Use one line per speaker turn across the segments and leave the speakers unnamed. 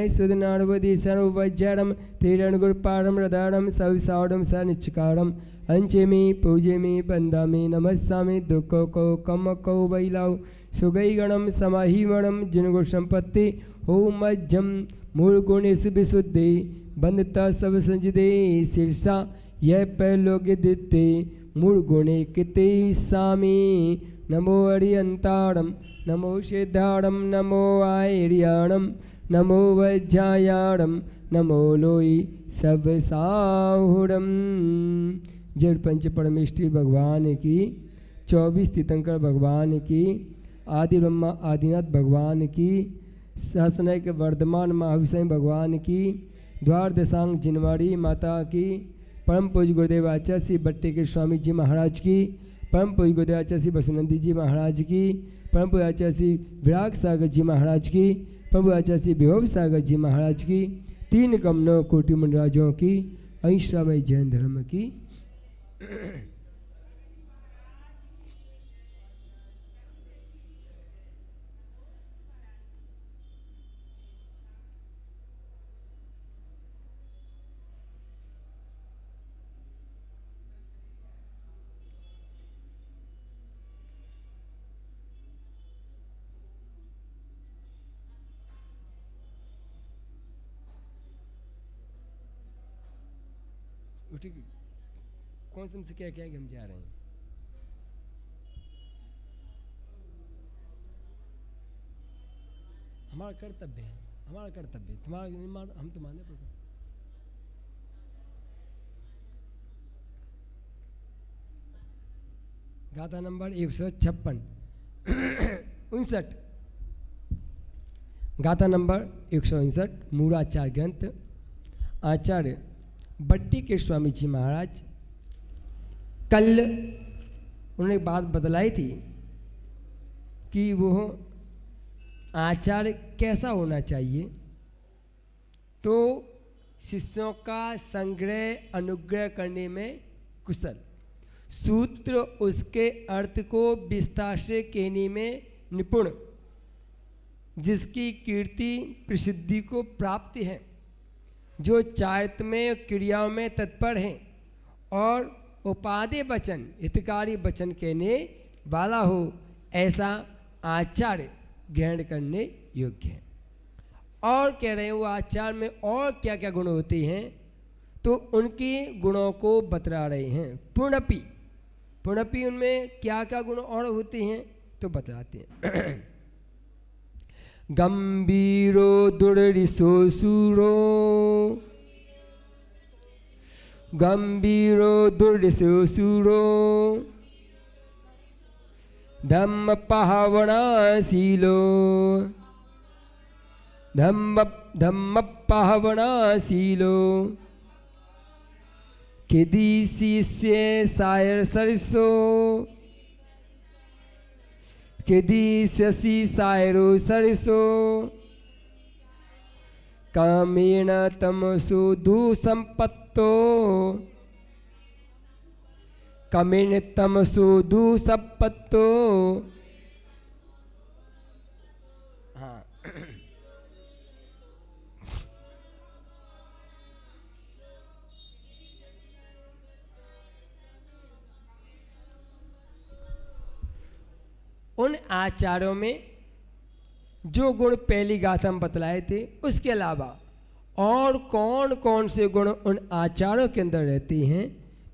सुदनार्वदी सर्वज्ञरम तीरणगुरुपारम रदारम सविसारम सनिचकारम अंचेमी पूजेमी बंदामी नमस्सामी दुखो को कम को वैलाव सुगैगणम समाहिमणम जिनगुण संपत्ति हो मज्जम मूल गुणेश विशुद्धि बंधता सब संजदे शीर्षा यह पैलोग्य दिते मूल गुणे किते सामी नमो अरियंताड़म नमो सिद्धाड़म नमो आयरियाणम नमो वज्जायाणम नमो लोई सब साहुड़म। जड़ पंच परमेष्टि भगवान की, 24 तीर्थंकर भगवान की, आदि ब्रह्मा आदिनाथ भगवान की, सहस्रनाय के वर्धमान महाविषय भगवान की, द्वार दशांग जिनवाड़ी माता की, परम पूज्य गुरुदेव आचार्य श्री बट्टे के स्वामी जी महाराज की, परम पूज्य गुरुदेव आचार्य श्री बसुनंदी जी महाराज की, परम पूज्य आचार्य श्री विराग सागर जी महाराज की, परम पूज्य आचार्य श्री विभव सागर जी महाराज की, 3 कमलों कोटि मंडराजों की, अहिंसामय जैन धर्म की। कौन से क्या क्या हम जा रहे हैं? हमारा कर्तव्य है, हमारा कर्तव्य है, तुम्हारा निर्माण हम तो माने पड़े। गाथा नंबर 156 59। गाथा नंबर 159 मूलाचार्य ग्रंथ आचार्य बट्टी के स्वामी जी महाराज। कल उन्होंने एक बात बतलाई थी कि वो आचार्य कैसा होना चाहिए, तो शिष्यों का संग्रह अनुग्रह करने में कुशल, सूत्र उसके अर्थ को विस्तार से कहने में निपुण, जिसकी कीर्ति प्रसिद्धि को प्राप्ति है, जो चारित्र्य क्रियाओं में तत्पर हैं और उपादेय वचन हितकारी वचन कहने वाला हो, ऐसा आचार्य ग्रहण करने योग्य है। और कह रहे हैं वो आचार्य में और क्या क्या गुण होते हैं, तो उनके गुणों को बतला रहे हैं। पुणपी उनमें क्या क्या गुण और होते हैं तो बतलाते हैं। गंभीरो दुर्रिसो सूरो, गंभीरो दुर्रिसो सूरो, धम्म पावनाशीलो, धम्म पावनाशीलो, किदी शिष्य सायर सरसो, किदी शशि सायरो सरसो, कामेण तमसो दुसंपत्तो, कामेण तमसो दुसंपत्तो। हाँ, उन आचार्यों में जो गुण पहली गाथा में बतलाए थे, उसके अलावा और कौन कौन से गुण उन आचार्यों के अंदर रहते हैं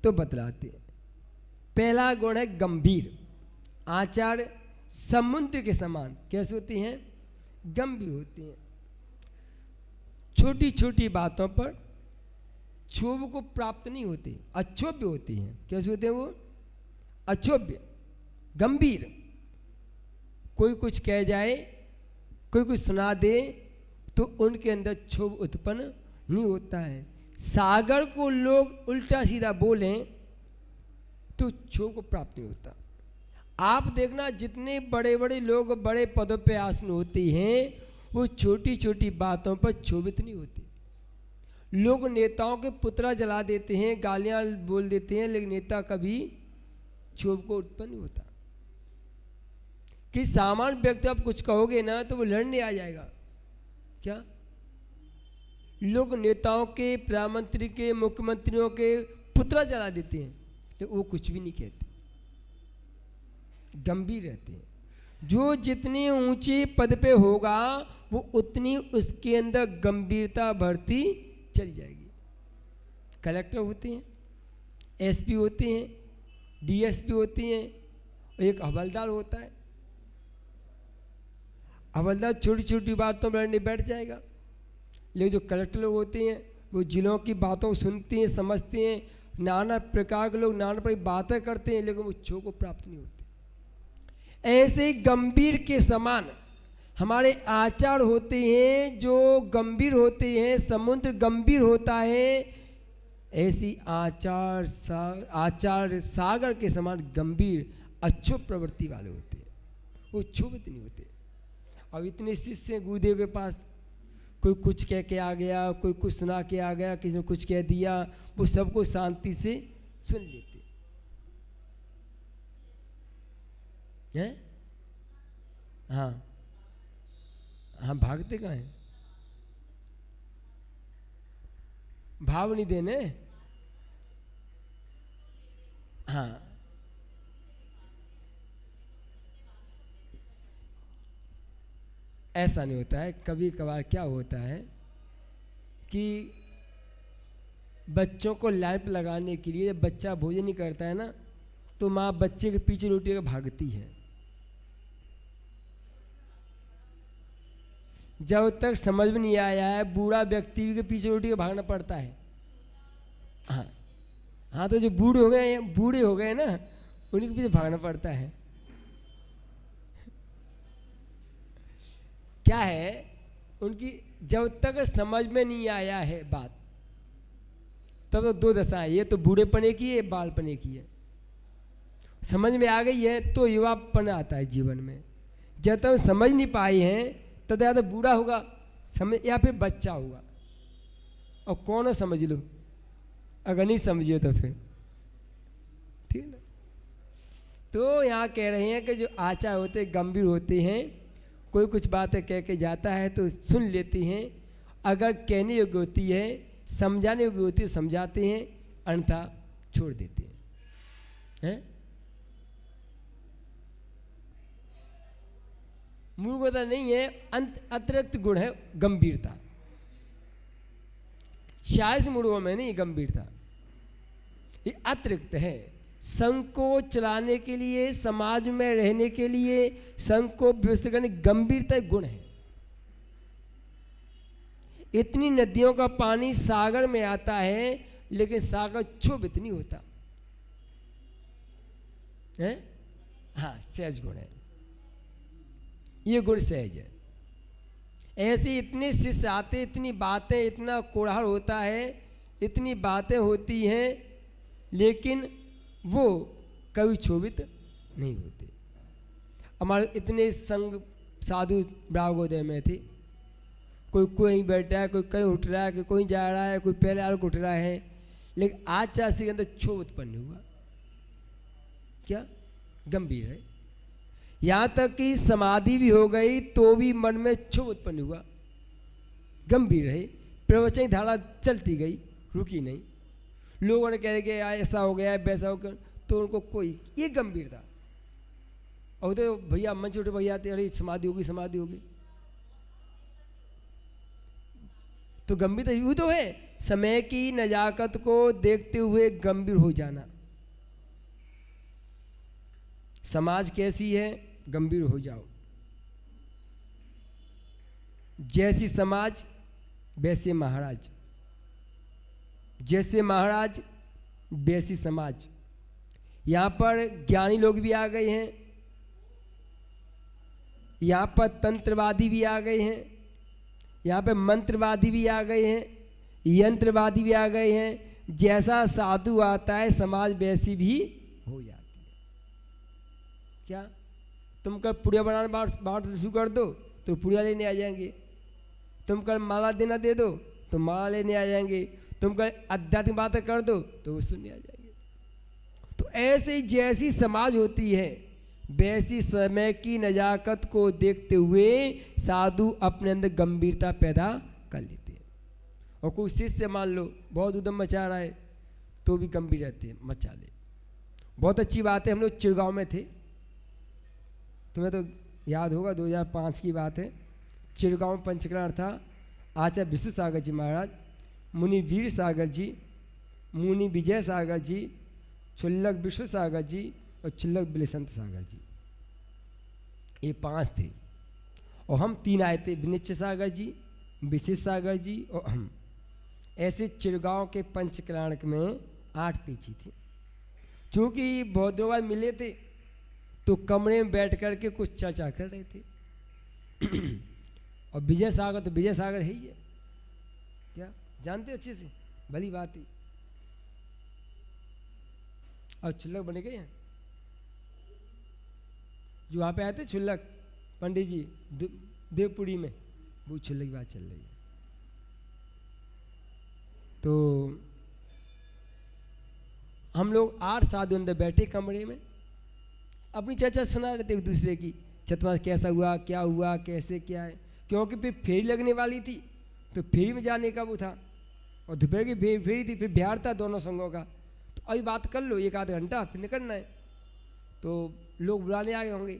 तो बतलाते हैं। पहला गुण है गंभीर। आचार्य समुद्र के समान कैसे होती हैं? गंभीर होती हैं। छोटी छोटी बातों पर क्षोभ को प्राप्त नहीं होती, अक्षोभ्य होती हैं। कैसे होते हैं वो? अक्षोभ्य, गंभीर। कोई कुछ कह जाए, कोई कुछ सुना दे, तो उनके अंदर क्षोभ उत्पन्न नहीं होता है। सागर को लोग उल्टा सीधा बोलें तो क्षोभ को प्राप्त नहीं होता। आप देखना, जितने बड़े बड़े लोग बड़े पदों पे आसीन होते हैं, वो छोटी छोटी बातों पर क्षोभित नहीं होते। लोग नेताओं के पुतला जला देते हैं, गालियां बोल देते हैं, लेकिन नेता कभी क्षोभ को उत्पन्न नहीं होता। कि सामान्य व्यक्ति आप कुछ कहोगे ना तो वो लड़ने आ जाएगा। क्या लोग नेताओं के, प्रधानमंत्री के, मुख्यमंत्रियों के पुतला जला देते हैं, तो वो कुछ भी नहीं कहते, गंभीर रहते हैं। जो जितने ऊंचे पद पे होगा वो उतनी उसके अंदर गंभीरता बढ़ती चली जाएगी। कलेक्टर होते हैं, एसपी होते हैं, डीएसपी होते हैं, एक हवलदार होता है। हवलदार छोटी छोटी बातों में लड़ने बैठ जाएगा, लेकिन जो कलेक्टर लोग होते हैं वो जिलों की बातों को सुनते हैं, समझते हैं। नाना प्रकार के लोग नाना प्रकार की बातें करते हैं, लेकिन वो छो को प्राप्त नहीं होते। ऐसे गंभीर के समान हमारे आचार होते हैं, जो गंभीर होते हैं। समुद्र गंभीर होता है, ऐसी आचार सागर के समान गंभीर अक्षुभ प्रवृत्ति वाले होते हैं, वो क्षुभित नहीं होते। अब इतने शिष्य हैं गुरुदेव के पास, कोई कुछ कह के आ गया, कोई कुछ सुना के आ गया, किसी ने कुछ कह दिया, वो सबको शांति से सुन लेते हैं। हाँ हाँ, भागते कहाँ हैं? भाव नहीं देने। हाँ, ऐसा नहीं होता है। कभी कभार क्या होता है कि बच्चों को लैंप लगाने के लिए, जब बच्चा भोजन नहीं करता है ना, तो माँ बच्चे के पीछे रोटी का भागती है। जब तक समझ में नहीं आया है, बूढ़ा व्यक्ति के पीछे रोटी का भागना पड़ता है। हाँ हाँ, तो जो बूढ़े हो गए ना, उन्हीं के पीछे भागना पड़ता है। क्या है उनकी, जब तक समझ में नहीं आया है बात, तब तो दो दशा है, ये तो बूढ़ेपने की है, बालपने की है। समझ में आ गई है तो युवापन आता है जीवन में। जब तक समझ नहीं पाए हैं तब या तो बूढ़ा होगा समझ, या फिर बच्चा होगा। और कौन समझ लो, अगर नहीं समझिए तो फिर ठीक ना। तो यहाँ कह रहे हैं कि जो आचार होते हैं गंभीर होते हैं, कोई कुछ बातें कह के जाता है तो सुन लेती हैं। अगर कहने योग्य होती है, समझाने योग्य होती है, समझाते हैं, अन्यथा छोड़ देते हैं। मूर्खता नहीं है, अतिरिक्त गुण है गंभीरता। 40 मूर्खों में नहीं गंभीरता, ये अतिरिक्त है। संघ को चलाने के लिए, समाज में रहने के लिए, संघ को व्यवस्थित करने गंभीरता एक गुण है। इतनी नदियों का पानी सागर में आता है, लेकिन सागर क्षोभित नहीं होता है। हाँ, सहज गुण है, ये गुण सहज है। ऐसे इतने शिष्य आते, इतनी बातें, इतना कोलाहल होता है, इतनी बातें होती हैं, लेकिन वो कभी क्षोभित नहीं होते। हमारे इतने संग साधु ब्राह्मणोदय में थे, कोई कोई बैठा है, कोई कहीं उठ रहा है, कोई जा रहा है, कोई पहले आर उठ रहा है, लेकिन आज चासी के अंदर क्षोभ उत्पन्न हुआ। क्या गंभीर है। यहाँ तक कि समाधि भी हो गई तो भी मन में क्षोभ उत्पन्न हुआ, गंभीर है। प्रवचन की धारा चलती गई, रुकी नहीं। लोगों ने कह के ऐसा हो गया, वैसा हो गया, तो उनको कोई, ये गंभीर था। और तो भैया मंच उठे, भैया अरे समाधि होगी, समाधि होगी, तो गंभीरता यूँ तो है। समय की नजाकत को देखते हुए गंभीर हो जाना। समाज कैसी है, गंभीर हो जाओ। जैसी समाज वैसे महाराज, जैसे महाराज वैसी समाज। यहाँ पर ज्ञानी लोग भी आ गए हैं, यहाँ पर तंत्रवादी भी आ गए हैं, यहाँ पे मंत्रवादी भी आ गए हैं, यंत्रवादी भी आ गए हैं। जैसा साधु आता है समाज वैसी भी हो जाती है। क्या तुम कल पुड़िया बनाना बांट शुरू कर दो तो पुड़िया लेने आ जाएंगे। तुम कल माला देना दे दो तो माला लेने आ जाएंगे। तुम कल आध्यात्मिक बातें कर दो तो वो सुनने आ जाएंगे। तो ऐसे ही जैसी समाज होती है वैसी समय की नजाकत को देखते हुए साधु अपने अंदर गंभीरता पैदा कर लेते हैं। और कोई शिष्य मान लो बहुत उद्यम मचा रहा है तो भी गंभीर रहते हैं, मचा ले। बहुत अच्छी बात है, हम लोग चिड़गांव में थे, तुम्हें तो याद होगा 2005 की बात है। चिड़गांव पंचकरण था। आचार्य विष्णु सागर जी महाराज, मुनि वीर सागर जी, मुनि विजय सागर जी, क्षुल्लक विष्णु सागर जी और क्षुल्लक बिलसंत सागर जी, ये 5 थे। और हम 3 आए थे, विनिश्चय सागर जी, विशेष सागर जी और हम। ऐसे चिड़गांव के पंचकल्याण में 8 पीछी थी। चूँकि बहुत दिनों बाद मिले थे तो कमरे में बैठ कर के कुछ चर्चा कर रहे थे। और विजय सागर तो विजय सागर है ही है, क्या जानते अच्छे से, भली बात है। और क्षुल्लक बने गए हैं जो वहाँ पे आए थे, क्षुल्लक पंडित जी देवपुरी में, वो क्षुल्लक की बात चल रही है। तो हम लोग 8 साधु अंदर बैठे कमरे में, अपनी चर्चा सुना रहे थे एक दूसरे की, छठवां कैसा हुआ, क्या हुआ, कैसे क्या है। क्योंकि फिर फेरी लगने वाली थी तो फेरी में जाने का वो था, और दोपहर की फेरी थी, फिर बिहार था दोनों संघों का। तो अभी बात कर लो 1 आधा घंटा, फिर निकलना है। तो लोग बुलाने आ गए होंगे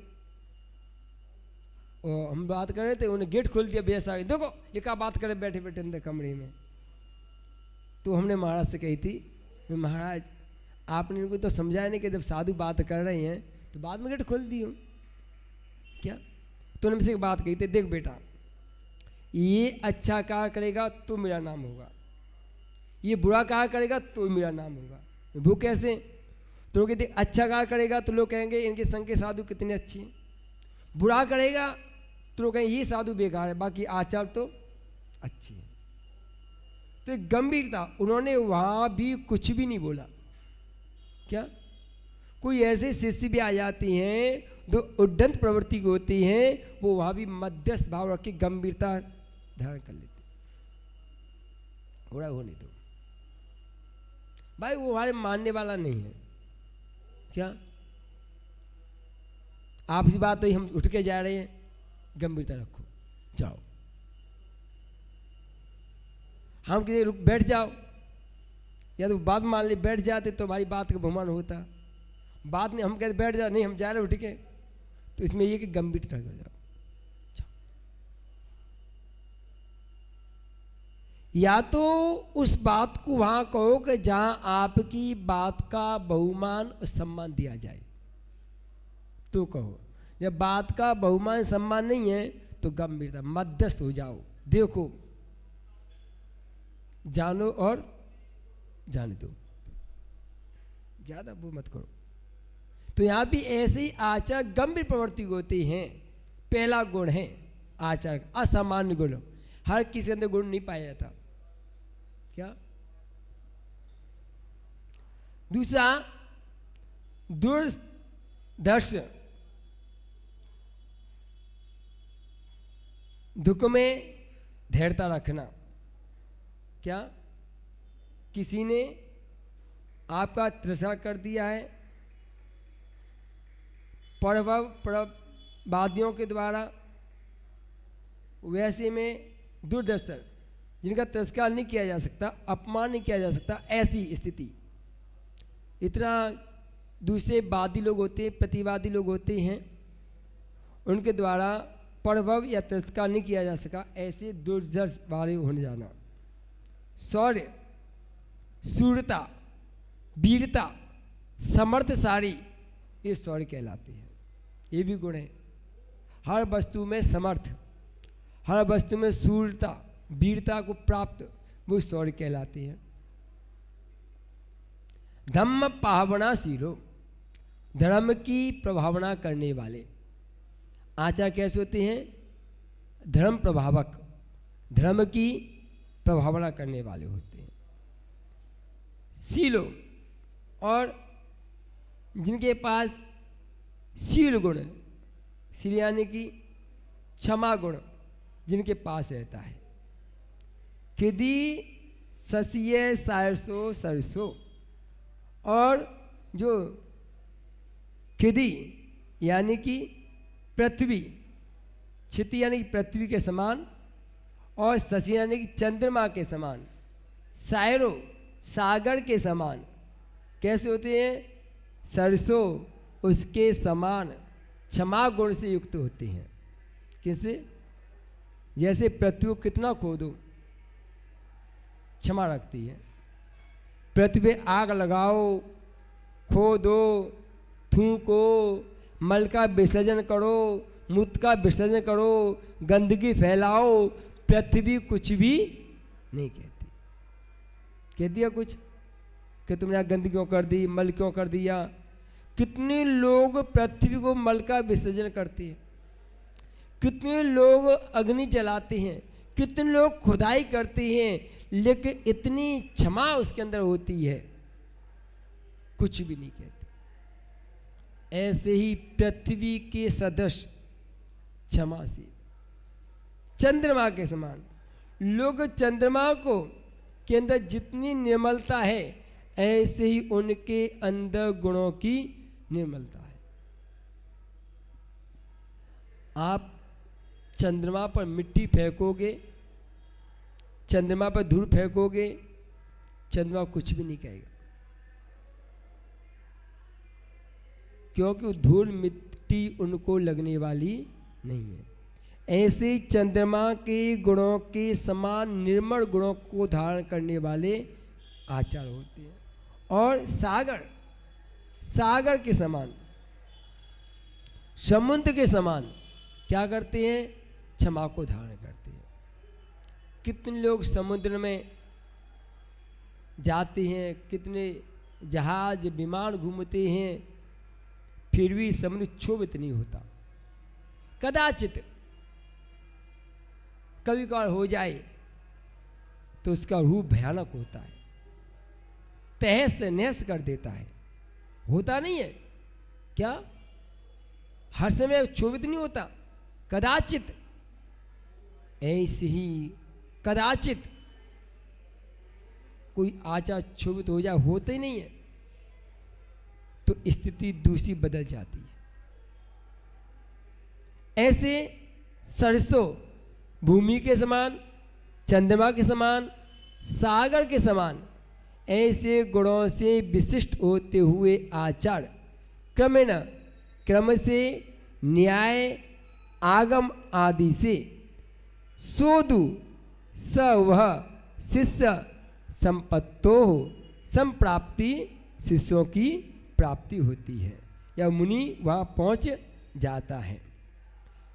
और हम बात कर रहे थे, उन्हें गेट खोल दिया बेस आ गए, देखो ये क्या बात करें बैठे बैठे अंदर कमरे में। तो हमने महाराज से कही थी, महाराज आपने इनको तो समझाया नहीं कि जब साधु बात कर रहे हैं तो बाद में गेट खोल दी हूँ क्या। तो उन्होंने एक बात कही थी, देख बेटा ये अच्छा कार्य करेगा तो मेरा नाम होगा, ये बुरा कार्य करेगा तो मेरा नाम होगा। वो कैसे? तो लोग कहते अच्छा कार्य करेगा तो लोग कहेंगे इनके संग के साधु कितने अच्छे हैं, बुरा करेगा तो लोग कहेंगे ये साधु बेकार है, बाकी आचार तो अच्छी है। तो एक गंभीरता, उन्होंने वहाँ भी कुछ भी नहीं बोला। क्या कोई ऐसे शिष्य भी आ जाती हैं जो उड्डंत प्रवृत्ति की होती हैं, वो वहाँ भी मध्यस्थ भाव रख के गंभीरता धारण कर लेते, बुरा होने दो भाई, वो हमारे मानने वाला नहीं है। क्या आपसी बात तो हम उठ के जा रहे हैं, गंभीरता रखो, जाओ। हम किसी रुक बैठ जाओ, या तो बात मान ले बैठ जाते तो हमारी बात का बहुमान होता। बात नहीं, हम कहते बैठ जाओ, नहीं हम जा रहे उठ के, तो इसमें ये कि गंभीर रह जाओ। या तो उस बात को वहां कहो कि जहां आपकी बात का बहुमान और सम्मान दिया जाए तो कहो, जब बात का बहुमान सम्मान नहीं है तो गंभीरता, मध्यस्थ हो जाओ, देखो जानो और जाने दो, ज्यादा वो मत करो। तो यहां भी ऐसे ही आचार गंभीर प्रवृत्ति होती हैं। पहला गुण है आचार असामान्य गुण, हर किसी के अंदर गुण नहीं पाया जाता। क्या दूसरा दूरदर्श, दुख में धैर्यता रखना। क्या किसी ने आपका तिरस्कार कर दिया है, परवादियों के द्वारा, वैसे में दूरदर्शन जिनका तिरस्कार नहीं किया जा सकता, अपमान नहीं किया जा सकता, ऐसी स्थिति। इतना दूसरे वादी लोग होते हैं, प्रतिवादी लोग होते हैं, उनके द्वारा परभव या तिरस्कार नहीं किया जा सका, ऐसे दुर्दर्श वाले होने जाना। शौर्य, शूरता, वीरता, समर्थशाली, ये शौर्य कहलाते हैं। ये भी गुण है। हर वस्तु में समर्थ, हर वस्तु में शूरता, वीरता को प्राप्त, वो शौर्य कहलाते हैं। धम्म पावनाशीलो, धर्म की प्रभावना करने वाले। आचार्य कैसे होते हैं? धर्म प्रभावक, धर्म की प्रभावना करने वाले होते हैं। शीलो, और जिनके पास शील गुण, शील यानी कि क्षमा गुण जिनके पास रहता है। खिदी ससिये सारसो सरसो, और जो खिदी यानी कि पृथ्वी, क्षिति यानी कि पृथ्वी के समान, और शशि यानी कि चंद्रमा के समान, शायरों सागर के समान। कैसे होते हैं? सरसों उसके समान क्षमा गुण से युक्त होते हैं। कैसे? जैसे पृथ्वी को कितना खोदो क्षमा रखती है। पृथ्वी पे आग लगाओ, खोदो, थूको, मल का विसर्जन करो, मूत्र का विसर्जन करो, गंदगी फैलाओ, पृथ्वी कुछ भी नहीं कहती। कह दिया कुछ कि तुमने गंदगी क्यों कर दी, मल क्यों कर दिया? कितने लोग पृथ्वी को मल का विसर्जन करते हैं, कितने लोग अग्नि जलाते हैं, कितने लोग खुदाई करते हैं, लेकिन इतनी क्षमा उसके अंदर होती है, कुछ भी नहीं कहते। ऐसे ही पृथ्वी के सदस्य क्षमाशील, चंद्रमा के समान। लोग चंद्रमा को के अंदर जितनी निर्मलता है, ऐसे ही उनके अंदर गुणों की निर्मलता है। आप चंद्रमा पर मिट्टी फेंकोगे, चंद्रमा पर धूल फेंकोगे, चंद्रमा कुछ भी नहीं कहेगा, क्योंकि धूल मिट्टी उनको लगने वाली नहीं है। ऐसे चंद्रमा के गुणों के समान निर्मल गुणों को धारण करने वाले आचार होते हैं। और सागर, सागर के समान, समुद्र के समान क्या करते हैं? क्षमा को धारण करते हैं। कितने लोग समुद्र में जाते हैं, कितने जहाज विमान घूमते हैं, फिर भी समुद्र क्षोभित नहीं होता। कदाचित कभी कभार हो जाए तो उसका रूप भयानक होता है, तहस नहस कर देता है। होता नहीं है क्या? हर समय क्षोभित नहीं होता, कदाचित। ऐसे ही कदाचित कोई आचार क्षोभित हो जाए, होता ही नहीं है, तो स्थिति दूसरी बदल जाती है। ऐसे सरसों भूमि के समान, चंद्रमा के समान, सागर के समान ऐसे गुणों से विशिष्ट होते हुए आचार क्रमेण, क्रम से, न्याय, आगम आदि से सोदु स वह शिष्य संपत्तो संप्राप्ति, शिष्यों की प्राप्ति होती है, या मुनि वहाँ पहुँच जाता है।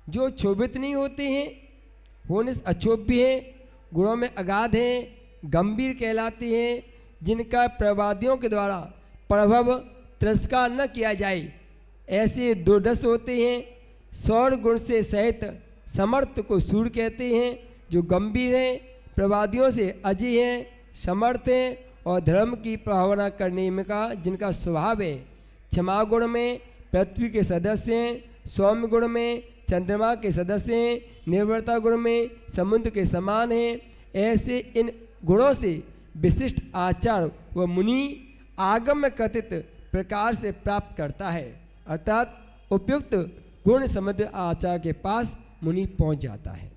जो क्षोभित नहीं होते हैं, होने से अक्षोभ्य हैं, गुणों में अगाध हैं, गंभीर कहलाते हैं, जिनका प्रवादियों के द्वारा प्रभव तिरस्कार न किया जाए, ऐसे दुर्दश होते हैं। सौर गुण से सहित समर्थ को सूर्य कहते हैं, जो गंभीर हैं, प्रवादियों से अजय हैं, समर्थ हैं और धर्म की भावना करने में का जिनका स्वभाव है। क्षमा गुण में पृथ्वी के सदस्य हैं, सौम्य गुण में चंद्रमा के सदस्य हैं, निर्भरता गुण में समुद्र के समान हैं। ऐसे इन गुणों से विशिष्ट आचार व मुनि आगम में कथित प्रकार से प्राप्त करता है, अर्थात उपयुक्त गुण समृद्ध आचार के पास मुनि पहुंच जाता है।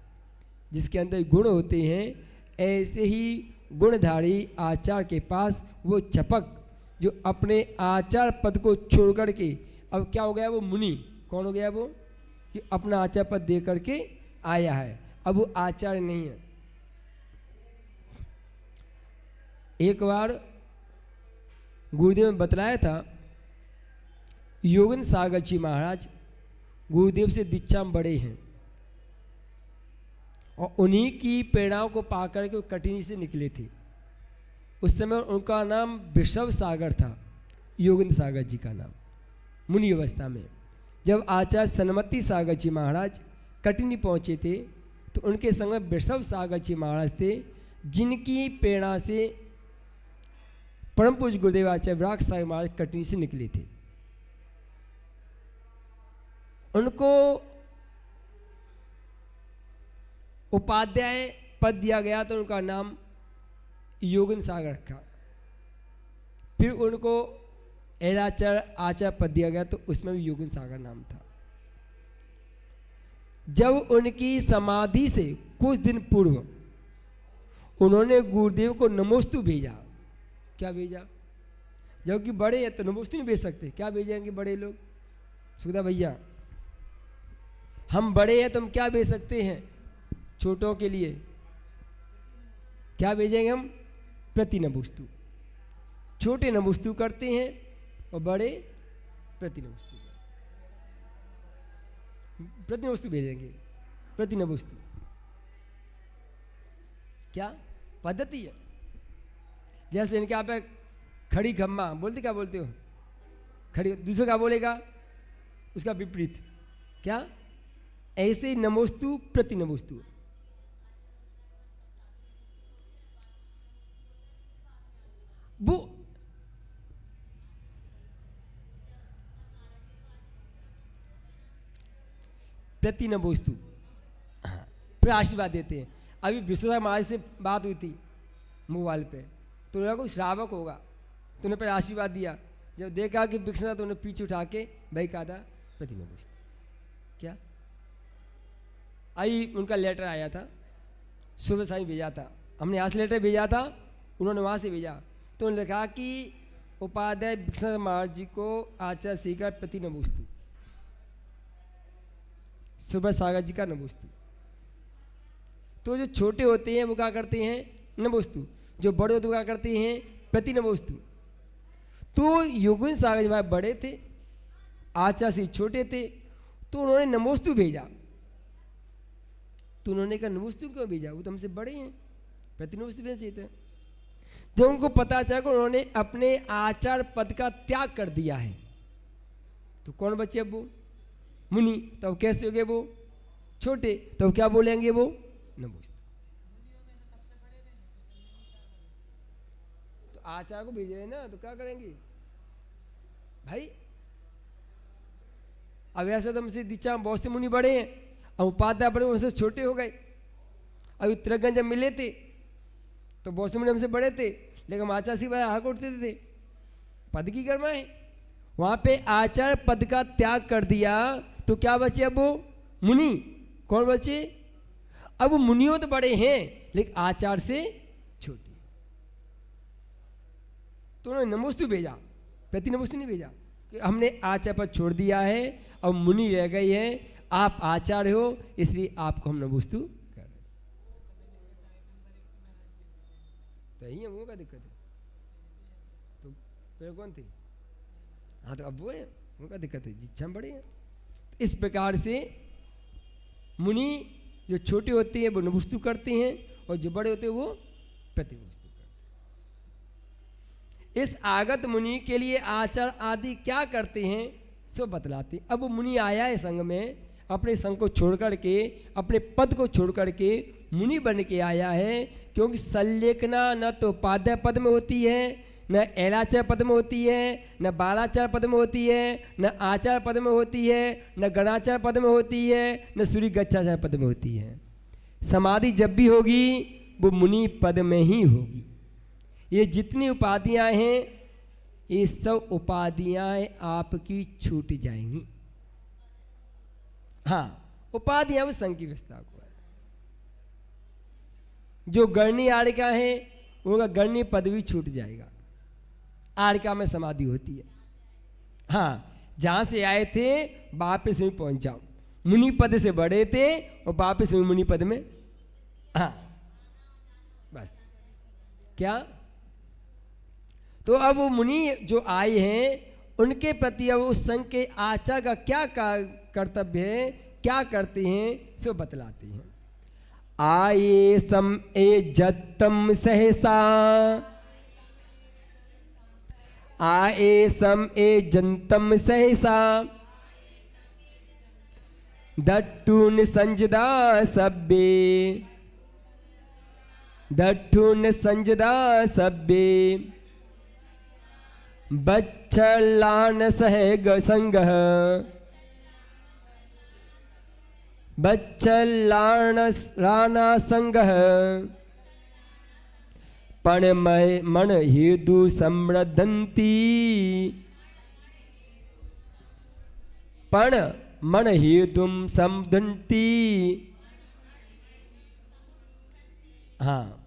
जिसके अंदर गुण होते हैं, ऐसे ही गुणधारी आचार के पास वो चपक, जो अपने आचार पद को छोड़ कर के अब क्या हो गया, वो मुनि कौन हो गया? वो कि अपना आचार पद दे करके आया है, अब वो आचार्य नहीं है। एक बार गुरुदेव ने बतलाया था, योगेंद्र सागर जी महाराज गुरुदेव से दीक्षा में बड़े हैं और उन्हीं की प्रेरणाओं को पाकर के वो कटनी से निकले थे। उस समय उनका नाम वृषभ सागर था, योगेंद्र सागर जी का नाम, मुनि अवस्था में। जब आचार्य सन्मति सागर जी महाराज कटनी पहुँचे थे तो उनके संग वृषभ सागर जी महाराज थे, जिनकी प्रेरणा से परम पूज्य गुरुदेव आचार्य विराग सागर महाराज कटनी से निकले थे। उनको उपाध्याय पद दिया गया तो उनका नाम योगेंद्र सागर रखा। फिर उनको एलाचार्य आचार्य पद दिया गया तो उसमें भी योगेंद्र सागर नाम था। जब उनकी समाधि से कुछ दिन पूर्व उन्होंने गुरुदेव को नमोस्तु भेजा। क्या भेजा? जबकि बड़े हैं तो नमोस्तु नहीं भेज सकते, क्या भेजेंगे बड़े लोग? सुखदा भैया, हम बड़े हैं तो हम क्या भेज सकते हैं छोटों के लिए? क्या भेजेंगे हम? प्रति नमोस्तु। छोटे नमोस्तु करते हैं और बड़े प्रति नमोस्तु, प्रति नमोस्तु भेजेंगे, प्रति नमोस्तु। क्या पद्धति है? जैसे इनके यहाँ पे खड़ी खम्मा बोलते, क्या बोलते हो? खड़ी, दूसरा क्या बोलेगा? उसका विपरीत क्या? ऐसे ही नमोस्तु प्रति नमोस्तु। वो प्रति नमोस्तु फिर आशीर्वाद देते हैं। अभी विश्वनाथ महाराज से बात हुई थी मोबाइल पे, तो उन्होंने कोई श्रावक होगा तो उन्हें पर आशीर्वाद दिया। जब देखा कि विश्वनाथ, तो उन्हें पीछे उठा के भाई कहा था प्रति नमोस्तु। क्या आई उनका लेटर आया था, सुबह साई भेजा था, हमने यहाँ से लेटर भेजा था, उन्होंने वहाँ से भेजा। तो उन्होंने कहा कि उपाध्याय विश्वनाथ महाराज जी को आचार्य श्री प्रति नमोस्तु, सुबह सागर जी का नमोस्तु। तो जो छोटे होते हैं वो क्या करते हैं? नमोस्तु। जो बड़े होते हैं क्या करते हैं? प्रति नमोस्तु। तो योगेंद्र सागर जी महाराज बड़े थे, आचार्य श्री छोटे थे, तो उन्होंने नमोस्तु भेजा। तो उन्होंने कहा नमोस्तु क्यों भेजा? वो तो हमसे बड़े हैं, प्रति नमोस्तु भेजना चाहिए था। जब उनको पता चला कि उन्होंने अपने आचार्य पद का त्याग कर दिया है, तो कौन बचे अब? वो मुनि। तो अब कैसे हो गए वो छोटे? तो क्या बोलेंगे वो? नमोस्तु। तो आचार्य को भेजे ना, तो क्या करेंगे भाई? अब ऐसे तो हमसे दीक्षा बहुत से मुनि बड़े हैं, अब उपाध्याय बड़े हमसे छोटे हो गए। अभी उत्तराखंड जब मिले थे तो बहुत से मुनि हमसे बड़े थे, लेकिन हम आचार्य से हाक उठते थे, पद की कर्मा है। वहां पे आचार्य पद का त्याग कर दिया, तो क्या बचे अब? वो मुनि। कौन बचे? अब मुनियों तो बड़े हैं लेकिन आचार्य से छोटे। तो उन्होंने नमोस्तु भेजा, प्रति नमोस्तु नहीं भेजा कि हमने आचार्य पद छोड़ दिया है, अब मुनि रह गई है, आप आचार्य हो, इसलिए आपको हम नमोस्तु कर रहे। तो यही है, वो का दिक्कत है। तो पहले कौन थे? हाँ, तो अब वो है, उनका दिक्कत है, जिच्छा बड़े हैं। तो इस प्रकार से मुनि जो छोटे होते हैं वो नमोस्तु करते हैं, और जो बड़े होते हैं वो प्रति नमोस्तु करते हैं। इस आगत मुनि के लिए आचार्य आदि क्या करते हैं सो बतलाते। अब मुनि आया है संघ में, अपने संघ को छोड़ करके, अपने पद को छोड़ करके मुनि बन के आया है, क्योंकि संलेखना न तो उपाध्याय पद में होती है, न एलाचार्य पद में होती है, न बालाचार्य पद में होती है, न आचार्य पद में होती है, न गणाचार्य पद में होती है, न सूर्य गच्छाचार्य पद में होती है। समाधि जब भी होगी वो मुनि पद में ही होगी। ये जितनी उपाधियां हैं, ये सब उपाधियां आपकी छूट जाएंगी। हाँ, उपाधियां वो संघ की व्यवस्था को है। जो गणनी आर्यिका है उनका गणनी पद भी छूट जाएगा। आर्यिका में समाधि होती है। हाँ, जहां से आए थे वापस में पहुंच जाओ। मुनि पद से बड़े थे और वापस में मुनि पद में। हाँ, बस। क्या? तो अब वो मुनि जो आए हैं उनके प्रति अब उस संघ के आचार्य का क्या कर्तव्य है, क्या करते हैं सो बतलाते हैं। आये सम ए जत्तम सहसा, आए सम ए जंतम सहसा, दट्टून संजदा सब्बे, दट्टून संजदा सब्बे, बच्छलान सह संगः, बच्छलान राना संगः, पण मन हेतु समृद्धंती, पण मन हेतु समृद्धंती। हाँ,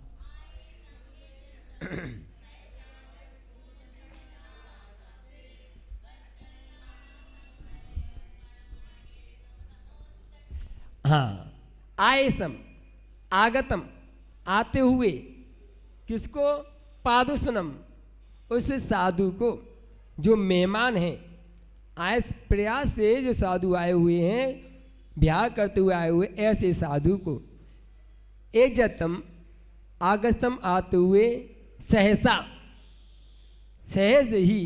हाँ, आयसम, आगतम, आते हुए, किसको? पादुसनम, उस साधु को, जो मेहमान हैं। आयस प्रयास से जो साधु आए हुए हैं, विहार करते हुए आए हुए ऐसे साधु को, एजतम, आगस्तम, आते हुए, सहसा, सहज ही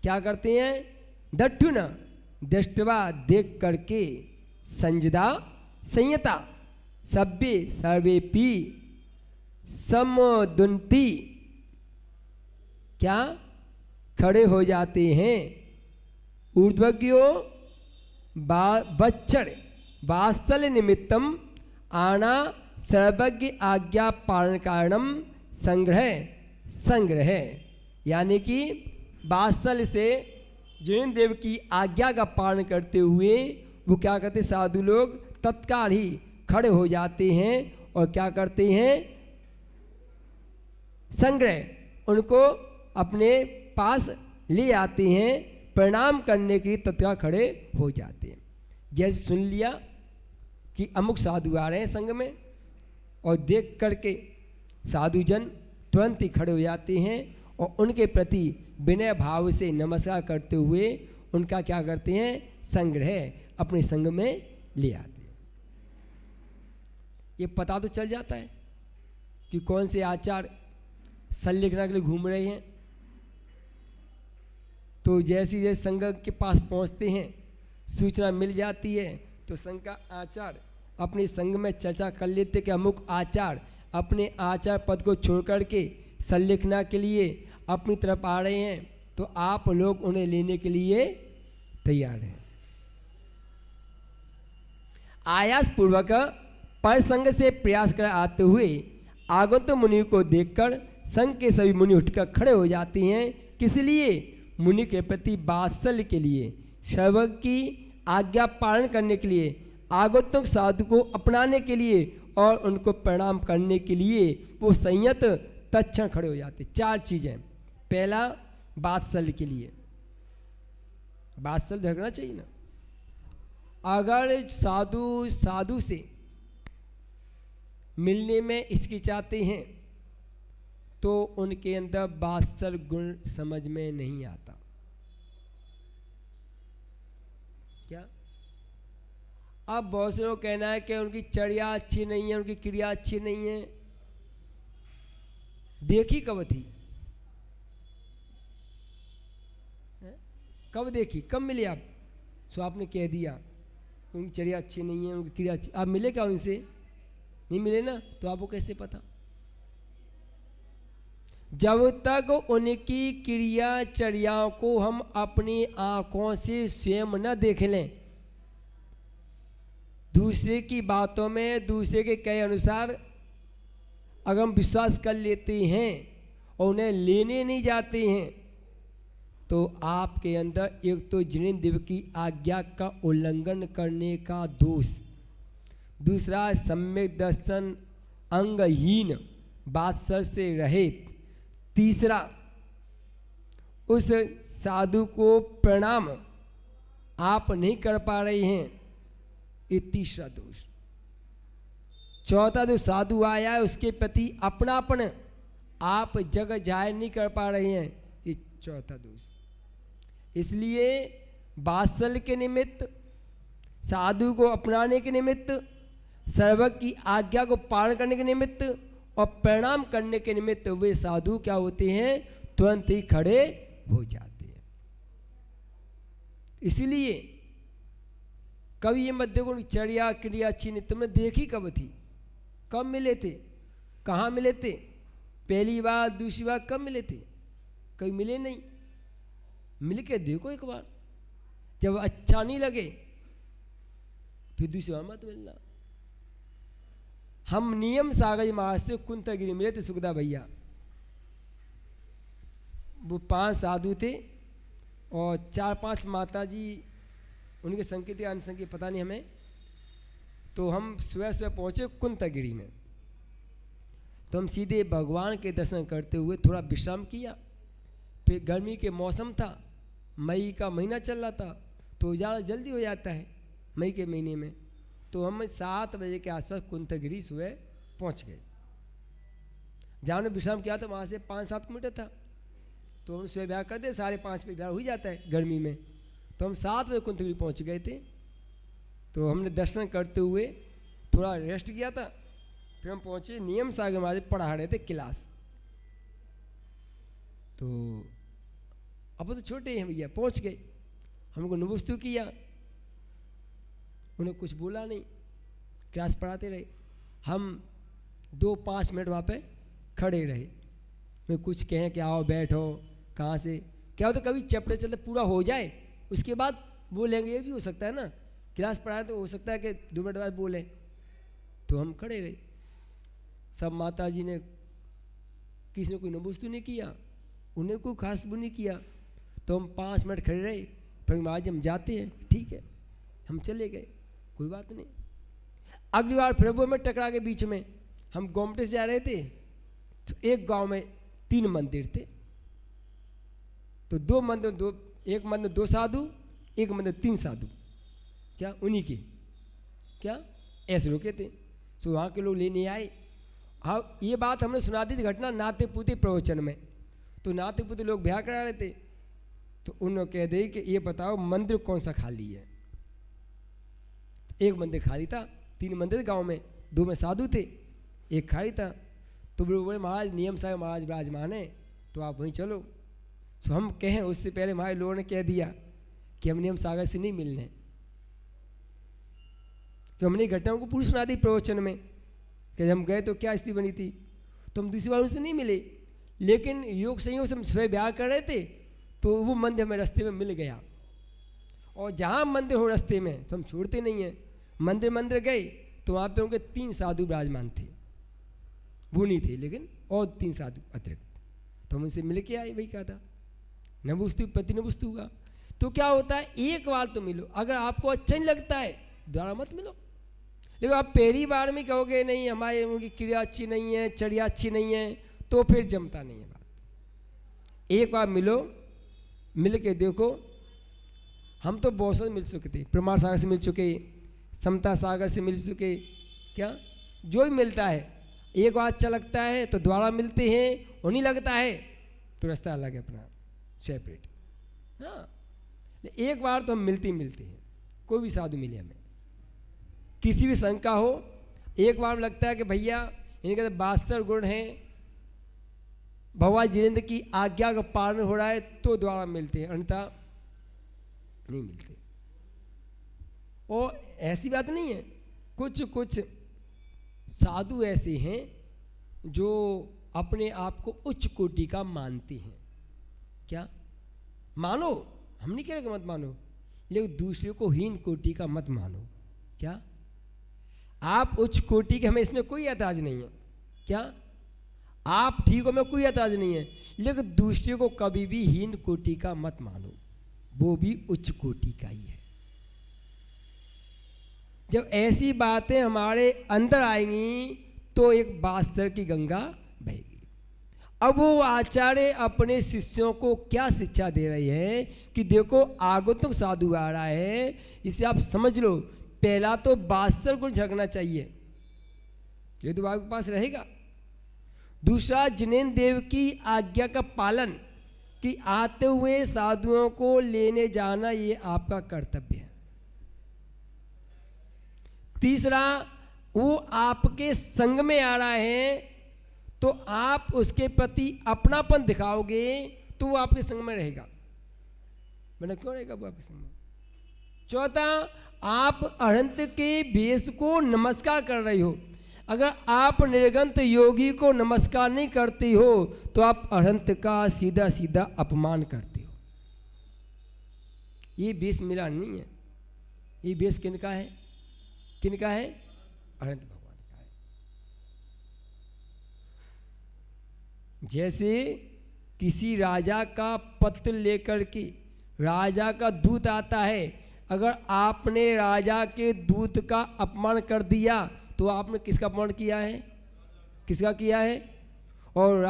क्या करते हैं? दट्ठुन, दृष्टवा, देख करके, संजदा, संयता, सभ्य, सर्वेपि, समुदुन्ति, क्या? खड़े हो जाते हैं। ऊर्ध्वज्ञो वच्चर वात्सल्य निमित्तम आना सर्वज्ञ आज्ञा पालन कारणम संग्रह, यानी कि वात्सल्य से जिन देव की आज्ञा का पालन करते हुए वो क्या करते? साधु लोग तत्काल ही खड़े हो जाते हैं और क्या करते हैं? संग्रह, उनको अपने पास ले आते हैं, प्रणाम करने के लिए तत्काल खड़े हो जाते हैं। जैसे सुन लिया कि अमुक साधु आ रहे हैं संग में, और देख करके साधुजन तुरंत ही खड़े हो जाते हैं और उनके प्रति विनय भाव से नमस्कार करते हुए उनका क्या करते हैं? संग्रह, अपने संग में ले आते हैं। ये पता तो चल जाता है कि कौन से आचार्य संलिखना के लिए घूम रहे हैं। तो जैसे जैसे संघ के पास पहुंचते हैं, सूचना मिल जाती है, तो संघ का आचार्य अपने संघ में चर्चा कर लेते कि अमुक आचार्य अपने आचार्य पद को छोड़ करके संलिखना के लिए अपनी तरफ आ रहे हैं, तो आप लोग उन्हें लेने के लिए तैयार हैं। आयास पूर्वक पर संघ से प्रयास कर आते हुए आगंतुक मुनि को देखकर संघ के सभी मुनि उठकर खड़े हो जाते हैं। किस लिए? मुनि के प्रति वात्सल्य के लिए, सर्वज्ञ की आज्ञा पालन करने के लिए, आगंतुक साधु को अपनाने के लिए और उनको प्रणाम करने के लिए वो संयत तत्क्षण खड़े हो जाते। चार चीज़ें। पहला, वात्सल्य के लिए, वात्सल्य रखना चाहिए ना। अगर साधु से मिलने में हिचकिचाते हैं तो उनके अंदर वात्सल्य गुण समझ में नहीं आता। क्या? अब बहुत से लोग कहना है कि उनकी चर्या अच्छी नहीं है, उनकी क्रिया अच्छी नहीं है। देखी कब थी? कब देखी? कब मिले आप? सो आपने कह दिया उनकी चर्या अच्छी नहीं है, उनकी क्रिया अच्छी। आप मिले क्या उनसे? नहीं मिले ना, तो आपको कैसे पता? जब तक उनकी क्रिया चर्याओं को हम अपनी आंखों से स्वयं न देख लें, दूसरे की बातों में, दूसरे के कहे अनुसार अगर हम विश्वास कर लेते हैं और उन्हें लेने नहीं जाते हैं, तो आपके अंदर एक तो जिनेंद्रिय की आज्ञा का उल्लंघन करने का दोष, दूसरा सम्यक दर्शन अंगहीन वात्सल्य से रहित, तीसरा उस साधु को प्रणाम आप नहीं कर पा रहे हैं, ये तीसरा दोष। चौथा, जो साधु आया है उसके प्रति अपनापन आप जगह जाहिर नहीं कर पा रहे हैं, ये चौथा दोष। इसलिए वात्सल्य के निमित्त, साधु को अपनाने के निमित्त, सर्वज्ञ की आज्ञा को पालन करने के निमित्त और प्रणाम करने के निमित्त वे साधु क्या होते हैं? तुरंत ही खड़े हो जाते हैं। इसलिए कभी ये मत देखो चर्या क्रिया अच्छी नहीं, तुमने देखी कब थी? कब मिले थे? कहाँ मिले थे? पहली बार, दूसरी बार कब मिले थे? कभी मिले नहीं। मिल के देखो एक बार, जब अच्छा नहीं लगे फिर दूसरी बार मत मिलना। हम नियम सागर महाराज से कुंतगिरी मिले थे, सुखदा भैया, वो 5 साधु थे और 4-5 माता जी उनके संकेत या अनसंकेत पता नहीं हमें। तो हम सुबह सुबह पहुंचे कुंतगिरी में। तो हम सीधे भगवान के दर्शन करते हुए थोड़ा विश्राम किया। फिर गर्मी के मौसम था, मई का महीना चल रहा था, तो उजाला जल्दी हो जाता है मई के महीने में। तो हम 7 बजे के आसपास कुंथगिरी सुबह पहुंच गए। जहाँ हमने विश्राम किया था वहाँ से 5-7 किलोमीटर था। तो हम सुबह ब्याह करते 5:30 पे ब्याह हो जाता है गर्मी में। तो हम 7 बजे कुंथगिरी पहुँच गए थे। तो हमने दर्शन करते हुए थोड़ा रेस्ट किया था। फिर हम पहुँचे नियम सागर महाराज पढ़ा रहे थे क्लास। तो अब तो छोटे हैं भैया, पहुँच गए, हमको नमस्तु किया, उन्हें कुछ बोला नहीं, क्लास पढ़ाते रहे। हम 2-5 मिनट वहाँ पे खड़े रहे। मैं कुछ कहें कि आओ बैठो, कहाँ से क्या हो, तो कभी चलते चलते पूरा हो जाए उसके बाद बोलेंगे, ये भी हो सकता है ना, क्लास पढ़ाए तो हो सकता है कि 2 मिनट बाद बोलें। तो हम खड़े रहे। सब माता जी ने, किसी ने कोई नमस्तु नहीं किया, उन्हें कोई खास वो नहीं किया। तो हम 5 मिनट खड़े रहे। फिर आज हम जाते हैं, ठीक है, हम चले गए, कोई बात नहीं। अगली बार फिर वो में टकरा के बीच में हम गोमटे से जा रहे थे। तो एक गांव में 3 मंदिर थे। तो 2 मंदिर, एक मंदिर 2 साधु, एक मंदिर 3 साधु, क्या उन्हीं के क्या ऐसे रुके थे। तो वहाँ के लोग लेने आए। हाँ, ये बात हमने सुना दी थी घटना नाते पुते प्रवचन में। तो नाते पुते लोग ब्याह करा रहे थे। तो उन्होंने कह दी कि ये बताओ मंदिर कौन सा खाली है। एक मंदिर खाली था, 3 मंदिर गांव में, 2 में साधु थे, एक खाली था। तो बोले महाराज नियम सागर महाराज विराजमान है, तो आप वहीं चलो। सो हम कहें उससे पहले हमारे लोगों ने कह दिया कि हम नियम सागर से नहीं मिलने, कि हमने घटनाओं को पूरी सुना दी प्रवचन में कि हम गए तो क्या स्थिति बनी थी। तो हम दूसरी बार उनसे नहीं मिले, लेकिन योग संयोग से हम स्वयं ब्याह कर रहे थे। तो वो मंदिर हमें रास्ते में मिल गया। और जहाँ मंदिर हो रास्ते में तो हम छोड़ते नहीं हैं। मंदिर गए तो वहाँ पे उनके 3 साधु विराजमान थे, वो नहीं थे लेकिन और 3 साधु अतिरिक्त। तो हम उनसे मिल के आए, वही कहा था नभुस्तु प्रति नभुस्तु का। तो क्या होता है, एक बार तो मिलो, अगर आपको अच्छा नहीं लगता है दोबारा मत मिलो। लेकिन आप पहली बार में कहोगे नहीं हमारी उनकी क्रिया अच्छी नहीं है, चर्या अच्छी नहीं है, तो फिर जमता नहीं है बात। एक बार मिलो, मिल के देखो। हम तो बहुत सारे मिल चुके थे, प्रमाण सागर से मिल चुके, समता सागर से मिल चुके, क्या जो भी मिलता है एक बार अच्छा लगता है तो दोबारा मिलते हैं, और नहीं लगता है तो रास्ता अलग है अपना सेपरेट। हाँ, एक बार तो हम मिलते हैं, कोई भी साधु मिले हमें, किसी भी शंका हो, एक बार लगता है कि भैया इनके 72 गुण हैं, भगवान जिनेंद्र की आज्ञा का पालन हो रहा है, तो दोबारा मिलते हैं, अन्यथा नहीं मिलते। और ऐसी बात नहीं है, कुछ साधु ऐसे हैं जो अपने आप को उच्च कोटि का मानते हैं। क्या मानो, हम नहीं कह रहे कि मत मानो, लेकिन दूसरे को हीन कोटि का मत मानो। क्या आप उच्च कोटि के, हमें इसमें कोई ऐतराज नहीं है, क्या आप ठीक हो, में कोई ऐतराज नहीं है, लेकिन दूसरे को कभी भी हीन कोटि का मत मानो, वो भी उच्च कोटि का ही है। जब ऐसी बातें हमारे अंदर आएंगी तो एक बास्तर की गंगा बहेगी। अब वो आचार्य अपने शिष्यों को क्या शिक्षा दे रहे हैं कि देखो आगंतुक साधु आ रहा है, इसे आप समझ लो, पहला तो 72 गुण झगना चाहिए, ये तो आपके पास रहेगा। दूसरा जिनेंद्र देव की आज्ञा का पालन, कि आते हुए साधुओं को लेने जाना ये आपका कर्तव्य है। तीसरा, वो आपके संग में आ रहा है तो आप उसके प्रति अपनापन दिखाओगे तो वो आपके संग में रहेगा, वरना क्यों रहेगा वो आपके संग में। चौथा, आप अनंत के भेष को नमस्कार कर रही हो, अगर आप निर्गंत योगी को नमस्कार नहीं करती हो तो आप अनंत का सीधा सीधा अपमान करते हो। ये भेष मिला नहीं है, ये भेष किनका है, किनका है, अनंत भगवान का है। जैसे किसी राजा का पत्र लेकर के राजा का दूत आता है, अगर आपने राजा के दूत का अपमान कर दिया तो आपने किसका अपमान किया है, किसका किया है? और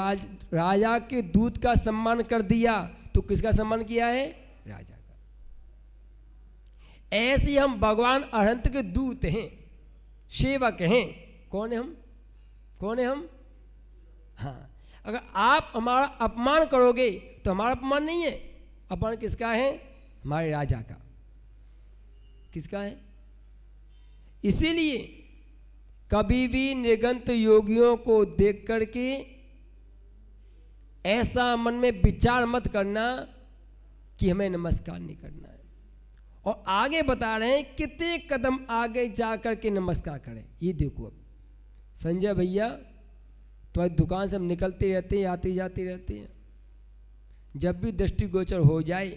राजा के दूत का सम्मान कर दिया तो किसका सम्मान किया है? राजा का। ऐसे हम भगवान अनंत के दूत हैं, सेवक हैं। कौन है हम? कौन है हम? हाँ, अगर आप हमारा अपमान करोगे तो हमारा अपमान नहीं है, अपमान किसका है? हमारे राजा का। किसका है? इसीलिए कभी भी निर्गंत योगियों को देख करके ऐसा मन में विचार मत करना कि हमें नमस्कार नहीं करना है। और आगे बता रहे हैं कितने कदम आगे जा कर के नमस्कार करें। ये देखो, अब संजय भैया तुम्हारी दुकान से हम निकलते रहते हैं, आते जाते रहते हैं। जब भी दृष्टिगोचर हो जाए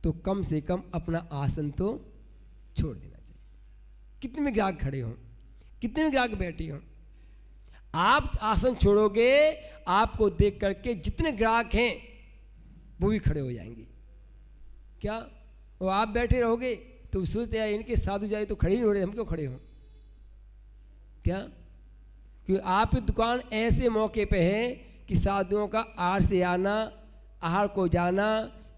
तो कम से कम अपना आसन तो छोड़ देना चाहिए। कितने भी ग्राहक खड़े हों, कितने भी ग्राहक बैठे हों, आप आसन छोड़ोगे, आपको देख करके जितने ग्राहक हैं वो भी खड़े हो जाएंगे। क्या वो आप बैठे रहोगे तो सोचते हैं इनके साधु जाए तो खड़े ही नहीं हो रहे, हम क्यों खड़े हों? क्या? क्योंकि आपकी दुकान ऐसे मौके पे है कि साधुओं का आहार से आना, आहार को जाना,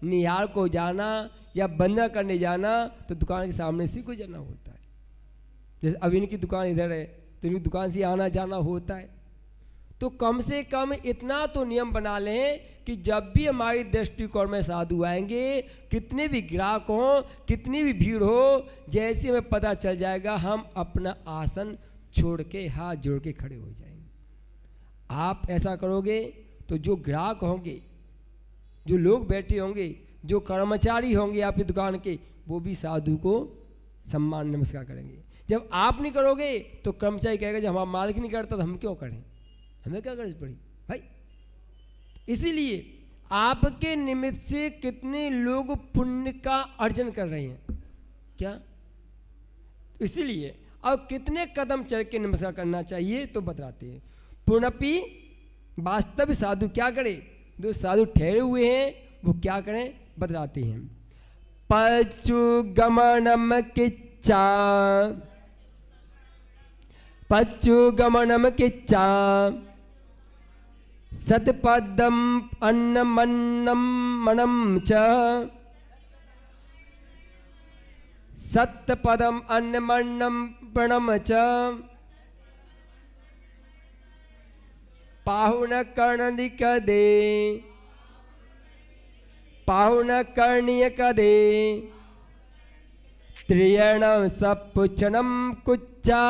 निहार को जाना या बंदना करने जाना तो दुकान के सामने से गुजरना होता है। जैसे अब इनकी दुकान इधर है तो इनकी दुकान से आना जाना होता है। तो कम से कम इतना तो नियम बना लें कि जब भी हमारी दृष्टिकोण में साधु आएंगे, कितने भी ग्राहक हों, कितनी भी भीड़ हो, जैसे हमें पता चल जाएगा हम अपना आसन छोड़ के हाथ जोड़ के खड़े हो जाएंगे। आप ऐसा करोगे तो जो ग्राहक होंगे, जो लोग बैठे होंगे, जो कर्मचारी होंगे आपकी दुकान के, वो भी साधु को सम्मान नमस्कार करेंगे। जब आप नहीं करोगे तो कर्मचारी कहेगा जब हमारा मालिक नहीं करता तो हम क्यों करें, हमें क्या गरज पड़ी भाई। इसीलिए आपके निमित्त से कितने लोग पुण्य का अर्जन कर रहे हैं। क्या? इसीलिए अब कितने कदम चल के नमस्कार करना चाहिए तो बतलाते हैं। पुनपि वास्तव साधु क्या करे, जो साधु ठहरे हुए हैं वो क्या करें बतलाते हैं। पचु गमनम किच्चा, पच्चु गमनम किच्चा, सतपदम अन्नमन्नम मनम च, सत्पदम अन्नमन्नम प्रणम च, पाहुन कर्णिक दे, पाहुन कर्णीय कदे, त्रियणम सपुचनम कुच्चा,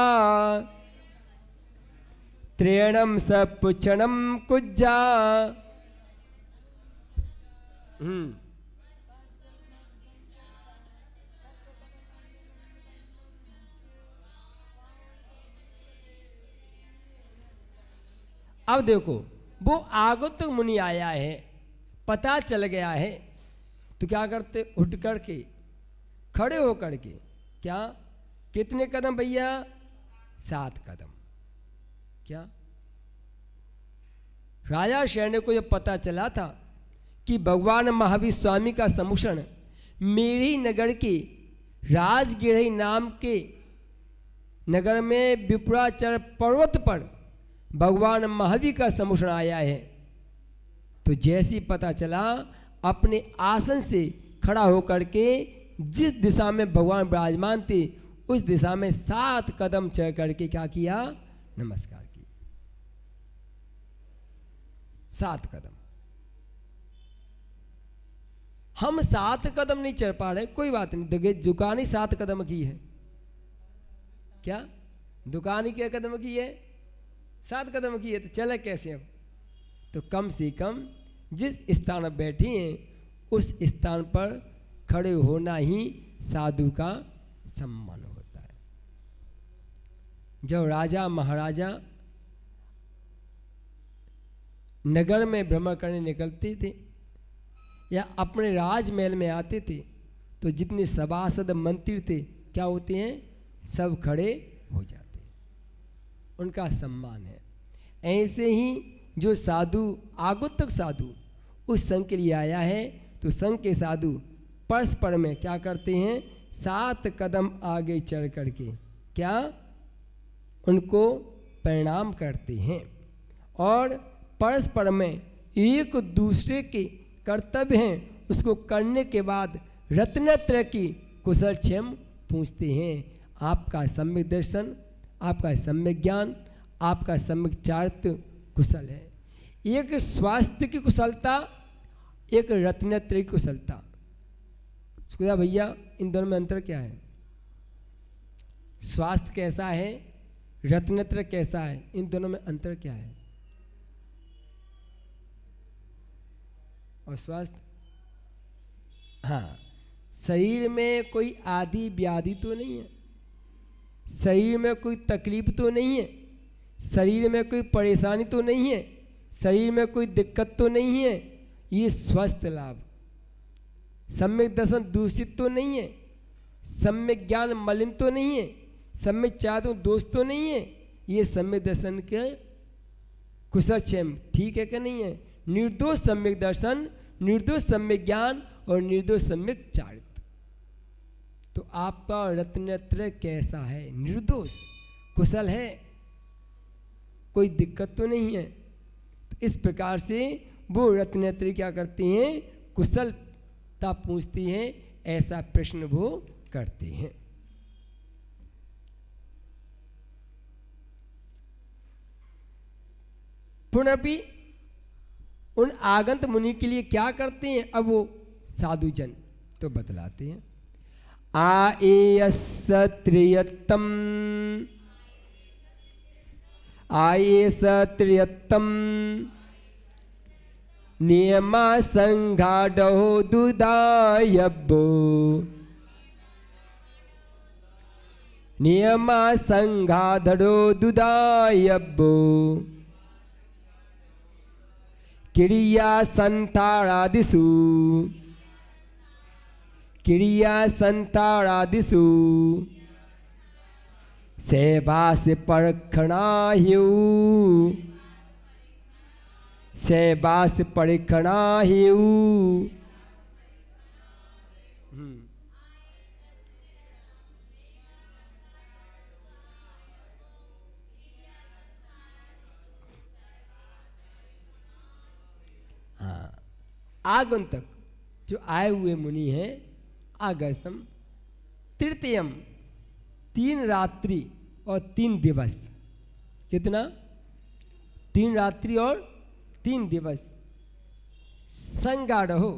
त्रियणम सपुचनम कुज्जा। अब देखो, वो आगुत मुनि आया है, पता चल गया है, तो क्या करते? उठ करके खड़े हो करके, क्या कितने कदम भैया? 7 कदम। क्या? राजा शैण्य को जब पता चला था कि भगवान महावीर स्वामी का समुषण मेरी नगर के राजगिरही नाम के नगर में विपुराचल पर्वत पर भगवान महावीर का समुषण आया है, तो जैसी पता चला अपने आसन से खड़ा होकर के जिस दिशा में भगवान विराजमान थे उस दिशा में 7 कदम चल करके क्या किया? नमस्कार किया। 7 कदम। हम 7 कदम नहीं चल पा रहे, कोई बात नहीं, देखिए दुकान ही 7 कदम की है। क्या? दुकान ही क्या कदम की है? 7 कदम की है, तो चले कैसे अब? तो कम से कम जिस स्थान पर बैठे हैं उस स्थान पर खड़े होना ही साधु का सम्मान होता है। जब राजा महाराजा नगर में भ्रमण करने निकलते थे या अपने राजमहल में आते थे तो जितने सभासद मंत्री थे क्या होते हैं? सब खड़े हो जाते हैं, उनका सम्मान है। ऐसे ही जो साधु आगुतक साधु उस संघ के लिए आया है तो संघ के साधु परस्पर में क्या करते हैं? 7 कदम आगे चढ़ करके क्या उनको प्रणाम करते हैं। और परस्पर में एक दूसरे के कर्तव्य हैं उसको करने के बाद रत्नत्रय की कुशल क्षेम पूछते हैं। आपका सम्यक दर्शन, आपका सम्यक ज्ञान, आपका सम्यक चारित्र कुशल है। एक स्वास्थ्य की कुशलता, एक रत्नत्रय की कुशलता। उसको भैया इन दोनों में अंतर क्या है? स्वास्थ्य कैसा है, रत्नत्रय कैसा है, इन दोनों में अंतर क्या है? और स्वास्थ्य, हाँ, शरीर में कोई आदि व्याधि तो नहीं है, शरीर में कोई तकलीफ तो नहीं है, शरीर में कोई परेशानी तो नहीं है, शरीर में कोई दिक्कत तो नहीं है, ये स्वस्थ लाभ। सम्यक दर्शन दूषित तो नहीं है, सम्यक ज्ञान मलिन तो नहीं है, सम्यक चारित्र दोष तो नहीं है, ये सम्यक दर्शन के कुशल क्षेम ठीक है कि नहीं है? निर्दोष सम्यक दर्शन, निर्दोष सम्यक ज्ञान और निर्दोष सम्यक चारित्र। तो आपका रत्नत्रय कैसा है? निर्दोष कुशल है, कोई दिक्कत तो नहीं है। तो इस प्रकार से वो रत्नत्रय क्या करते हैं? कुशलता पूछती हैं, ऐसा प्रश्न वो करते हैं। पुनः भी उन आगंत मुनि के लिए क्या करते हैं? अब वो साधु जन तो बतलाते हैं। आएयस्त्रियत्तम आएयस्त्रियत्तम नियमा संघाडो दुदायब्बो नियमा संघाधडो दुदायब्बो क्रिया संतारादिषु सेवास परखणाह्यु आगंतक जो आए हुए मुनि हैं, आगस्तम तृतीयम 3 रात्रि और 3 दिवस। कितना? 3 रात्रि और 3 दिवस। संगाढ़ो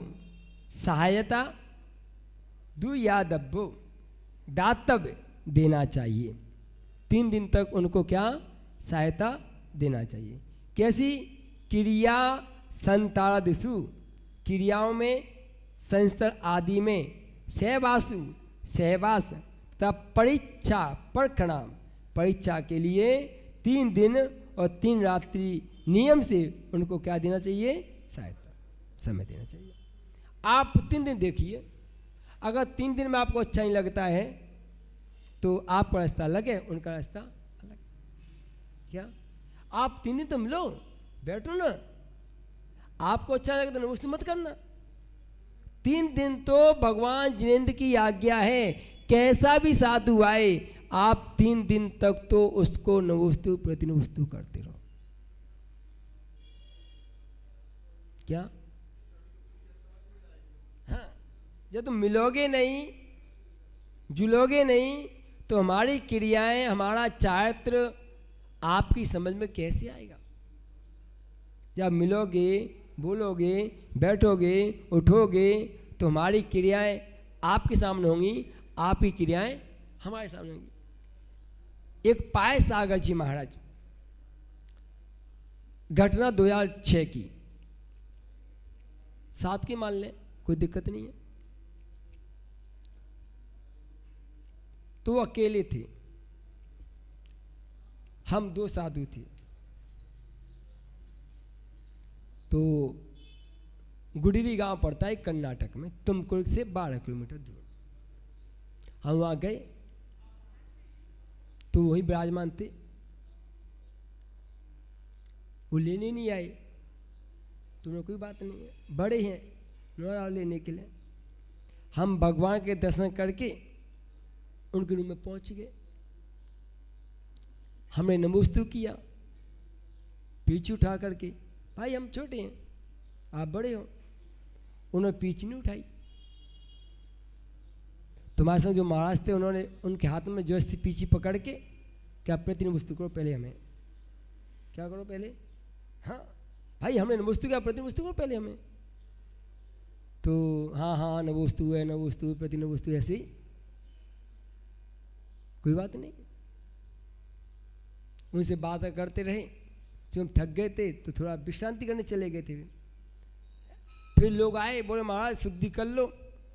सहायता, दुयादब्बो दातव्य देना चाहिए। 3 दिन तक उनको क्या सहायता देना चाहिए। कैसी? क्रिया संतारादिषु, क्रियाओं में, संस्तर आदि में, सहवास तथा परीक्षा परखणाम, परीक्षा के लिए 3 दिन और 3 रात्रि नियम से उनको क्या देना चाहिए? सहायता, समय देना चाहिए। आप 3 दिन देखिए, अगर 3 दिन में आपको अच्छा नहीं लगता है तो आपका रास्ता अलग है, उनका रास्ता अलग। क्या आप 3 दिन तो मिलो, बैठो ना, आपको अच्छा लगे तो नमस्ते मत करना। 3 दिन तो भगवान जिनेंद्र की आज्ञा है, कैसा भी साधु आए आप 3 दिन तक तो उसको नमोस्तु प्रतिनमोस्तु करते रहो। क्या? हाँ, जब तुम मिलोगे नहीं, जुलोगे नहीं तो हमारी क्रियाएं, हमारा चारित्र आपकी समझ में कैसे आएगा? जब मिलोगे, बोलोगे, बैठोगे, उठोगे तो हमारी क्रियाएं आपके सामने होंगी, आपकी क्रियाएं हमारे सामने होंगी। एक पाय सागर जी महाराज, घटना 2006 की, 7 की मान लें, कोई दिक्कत नहीं है। तो वो अकेले थे, हम 2 साधु थे। तो गुडीरी गांव पड़ता है कर्नाटक में, तुमकुर से 12 किलोमीटर दूर। हम वहाँ गए तो वही विराजमान थे, वो लेने नहीं आए। तुम्हें कोई बात नहीं है, बड़े हैं, न लेने के लिए। हम भगवान के दर्शन करके उनके रूम में पहुंच गए। हमने नमोस्तु किया, पीछे उठा करके, भाई हम छोटे हैं आप बड़े हो, उन्होंने पीछे नहीं उठाई। तुम्हारे संग जो महाराज थे उन्होंने उनके हाथ में जो थी पीछे पकड़ के क्या प्रतिदिन वस्तु करो पहले, हमें क्या करो पहले, हाँ भाई हमने नमोस्तु क्या प्रतिदिन वस्तु करो पहले हमें, तो हाँ हाँ नवोस्तु है नवोस्तु है प्रति नवोस्तु, ऐसे ही कोई बात नहीं। उनसे बात करते रहे, जब हम थक गए थे तो थोड़ा विश्रांति करने चले गए थे। फिर लोग आए बोले महाराज शुद्धि कर लो,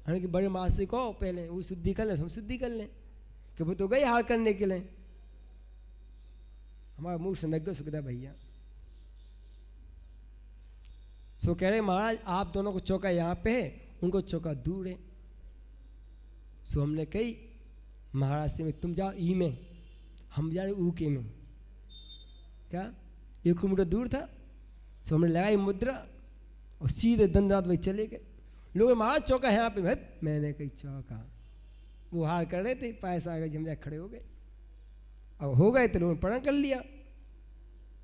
हमने कि बड़े महाराज से कहो पहले वो शुद्धि कर लें, हम शुद्धि कर लें, कि वो तो गए हार करने के लिए। हमारा मुंह सनक गया सुखदा भैया। सो कह रहे महाराज आप दोनों को चौका यहाँ पे है, उनको चौका दूर है। सो हमने कही महाराज से तुम जाओ ई में, हम जा रहे ऊ के में, क्या 1 किलोमीटर दूर था। सो हमने लगाई मुद्रा और सीधे दंडरात वही चले गए। लोग महाराज चौका है यहाँ पे, भाई मैंने कही चौका, वो हार कर रहे थे, पैसा आ गए, हम जाए खड़े हो गए। अब हो गए तो लोगों ने प्रणाम कर लिया,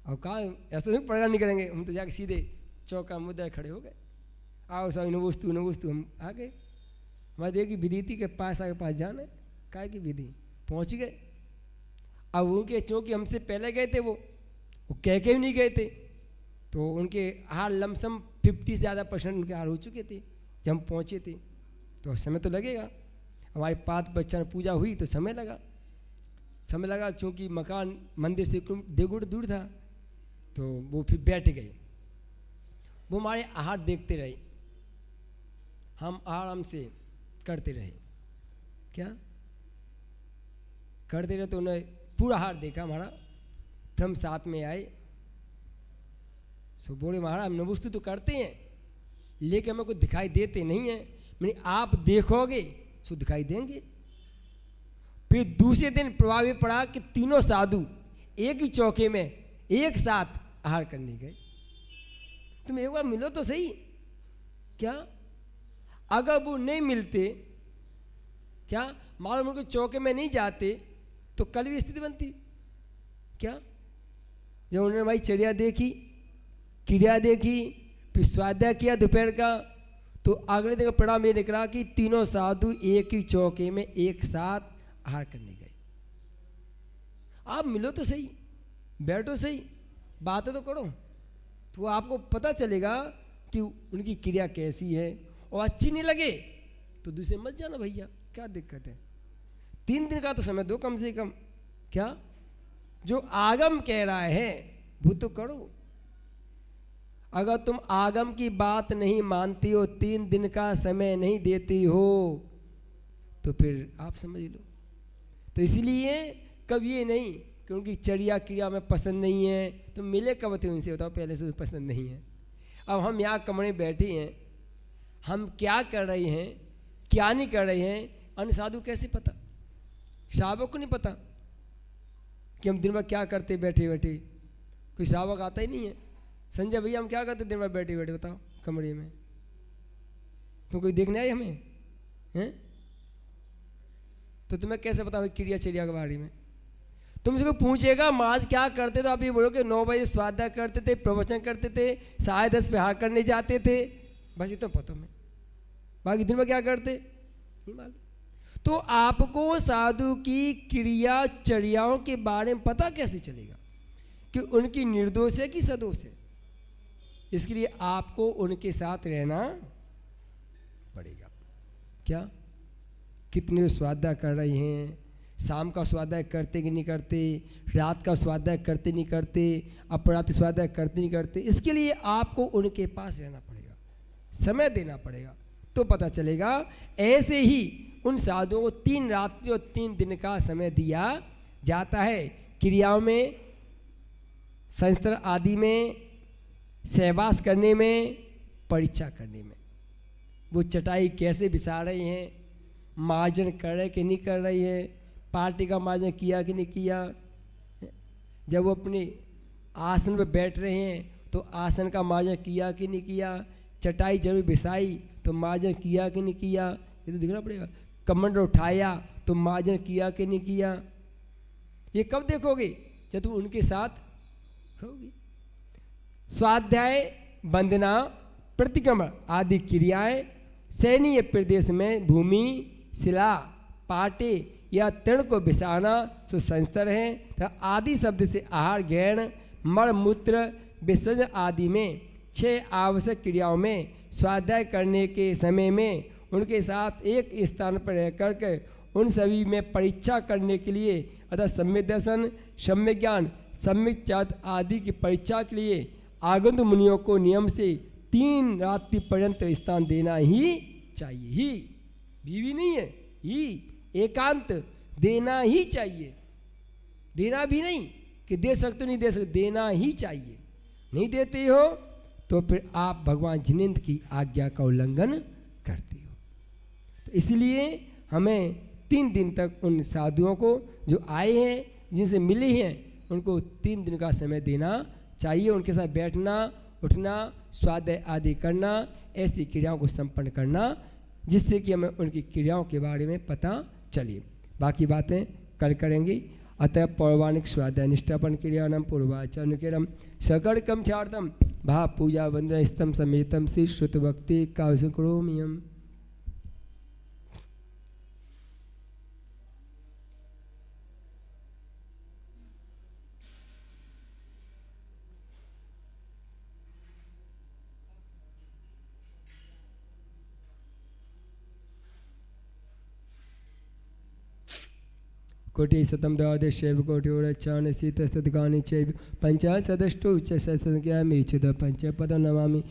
और कहा ऐसा नहीं प्रणाम नहीं करेंगे, हम तो जाके सीधे चौका मुद्रा खड़े हो गए। आओ स्वामी नवोस्तु नवोस्तु, हम आ गए। हमारे देखी विधि थी के पास आगे पास जाना है, काय की विधि, पहुँच गए। अब उनके चूँकि हमसे पहले गए थे वो कह के भी नहीं गए थे, तो उनके हार लमसम 50 से ज़्यादा % उनके हार हो चुके थे। जब हम पहुँचे थे तो समय तो लगेगा, हमारे 5 बच्चों पूजा हुई तो समय लगा, चूँकि मकान मंदिर से 2 गुण दूर था, तो वो फिर बैठ गए। वो हमारे आहार देखते रहे, हम आराम से करते रहे, क्या करते रहे, तो उन्हें पूरा हार देखा हमारा। फिर हम साथ में आए। सो बोले महाराज हम नवोस्तु तो करते हैं, लेकिन हमें कुछ दिखाई देते नहीं है। मैंने आप देखोगे सो दिखाई देंगे। फिर दूसरे दिन प्रभाव ये पड़ा कि तीनों साधु एक ही चौके में एक साथ आहार करने गए। तुम एक बार मिलो तो सही, क्या अगर वो नहीं मिलते, क्या मालूम उनके चौके में नहीं जाते तो कल भी स्थिति बनती, क्या जब उन्होंने भाई चिड़िया देखी, चिड़िया देखी, फिर स्वाध्याय किया दोपहर का, तो अगले दिन का परिणाम ये निकला कि तीनों साधु एक ही चौके में एक साथ आहार करने गए। आप मिलो तो सही, बैठो सही, बातें तो करो, तो आपको पता चलेगा कि उनकी क्रिया कैसी है। और अच्छी नहीं लगे तो दूसरे मत जाना भैया, क्या दिक्कत है। 3 दिन का तो समय दो कम से कम, क्या जो आगम कह रहा है वो तो करो। अगर तुम आगम की बात नहीं मानती हो, 3 दिन का समय नहीं देती हो, तो फिर आप समझ लो। तो इसलिए कभी ये नहीं कि उनकी चर्या क्रिया में पसंद नहीं है, तो मिले कब थे उनसे बताओ, पहले से पसंद नहीं है। अब हम यहाँ कमरे बैठे हैं, हम क्या कर रहे हैं क्या नहीं कर रहे हैं, अन्य साधु कैसे पता, श्रावक को नहीं पता कि हम दिन भर क्या करते बैठे बैठे। कोई श्रावक आता ही नहीं है। संजय भैया हम क्या करते दिन भर बैठे बैठे बताओ कमरे में, तो कोई देखने आए हमें हैं? तो तुम्हें कैसे पता क्रिया चर्या के बारे में। तुमसे कोई पूछेगा महाराज क्या करते, तो आप ये बोलो कि 9 बजे स्वाध्याय करते थे, प्रवचन करते थे, 10:30 पे हार करने जाते थे, बस ये तो पता में, बाकी दिन में क्या करते नहीं मालूम। तो आपको साधु की क्रिया चर्याओं के बारे में पता कैसे चलेगा कि उनकी निर्दोष है कि सदोष है। इसके लिए आपको उनके साथ रहना पड़ेगा। क्या कितने स्वाध्याय कर रहे हैं, शाम का स्वाध्याय करते कि नहीं करते, रात का स्वाध्याय करते नहीं करते, अपरात स्वाध्याय करते नहीं करते। इसके लिए आपको उनके पास रहना पड़ेगा, समय देना पड़ेगा, तो पता चलेगा। ऐसे ही उन साधुओं को 3 रात्रि और 3 दिन का समय दिया जाता है, क्रियाओं में, संस्त्र आदि में, सहवास करने में, परीक्षा करने में। वो चटाई कैसे बिछा रहे हैं, मार्जन कर रहे कि नहीं कर रही है, पार्टी का मार्जन किया कि नहीं किया, जब वो अपने आसन पर बैठ रहे हैं तो आसन का मार्जन किया कि नहीं किया, चटाई जब बिछाई तो मार्जन किया कि नहीं किया, ये तो दिखना पड़ेगा। कमंडल उठाया तो मार्जन किया कि नहीं किया। ये कब देखोगे, जब तुम उनके साथ रहोगे। स्वाध्याय, वंदना, प्रतिक्रमण आदि क्रियाएं सैनीय प्रदेश में भूमि, शिला, पाटे या तृण को बिछाना तो संस्तर है। तथा आदि शब्द से आहार ग्रहण, मल मूत्र विसर्जन आदि में 6 आवश्यक क्रियाओं में स्वाध्याय करने के समय में उनके साथ एक स्थान पर रह करके उन सभी में परीक्षा करने के लिए अतः सम्यक दर्शन, सम्यक ज्ञान, सम्यक चात आदि की परीक्षा के लिए आगंतुक मुनियों को नियम से 3 रात्रि पर्यंत स्थान देना ही चाहिए। ही बीवी नहीं है, ही एकांत देना ही चाहिए। देना भी नहीं कि दे सकते नहीं दे सकते, देना ही चाहिए। नहीं देते हो तो फिर आप भगवान जिनेंद्र की आज्ञा का उल्लंघन करते हो। तो इसलिए हमें 3 दिन तक उन साधुओं को जो आए हैं, जिनसे मिले हैं, उनको 3 दिन का समय देना चाहिए। उनके साथ बैठना, उठना, स्वाध्याय आदि करना, ऐसी क्रियाओं को संपन्न करना, जिससे कि हमें उनकी क्रियाओं के बारे में पता चले। बाकी बातें कल करेंगी। अतः पौराणिक स्वाध्याय निष्ठापन क्रियाणम पूर्वाचरणम सकर्कम छार्थम भा पूजा वंदन स्तम समेतम श्री श्रुत भक्ति काव्यकरोमियम। कोटि शतम द्वादशैव कोटिरचान शीतस्तगानि चैव पंचाशदष्टौ च शतज्ञामि च्युत पंचपदं नमामि।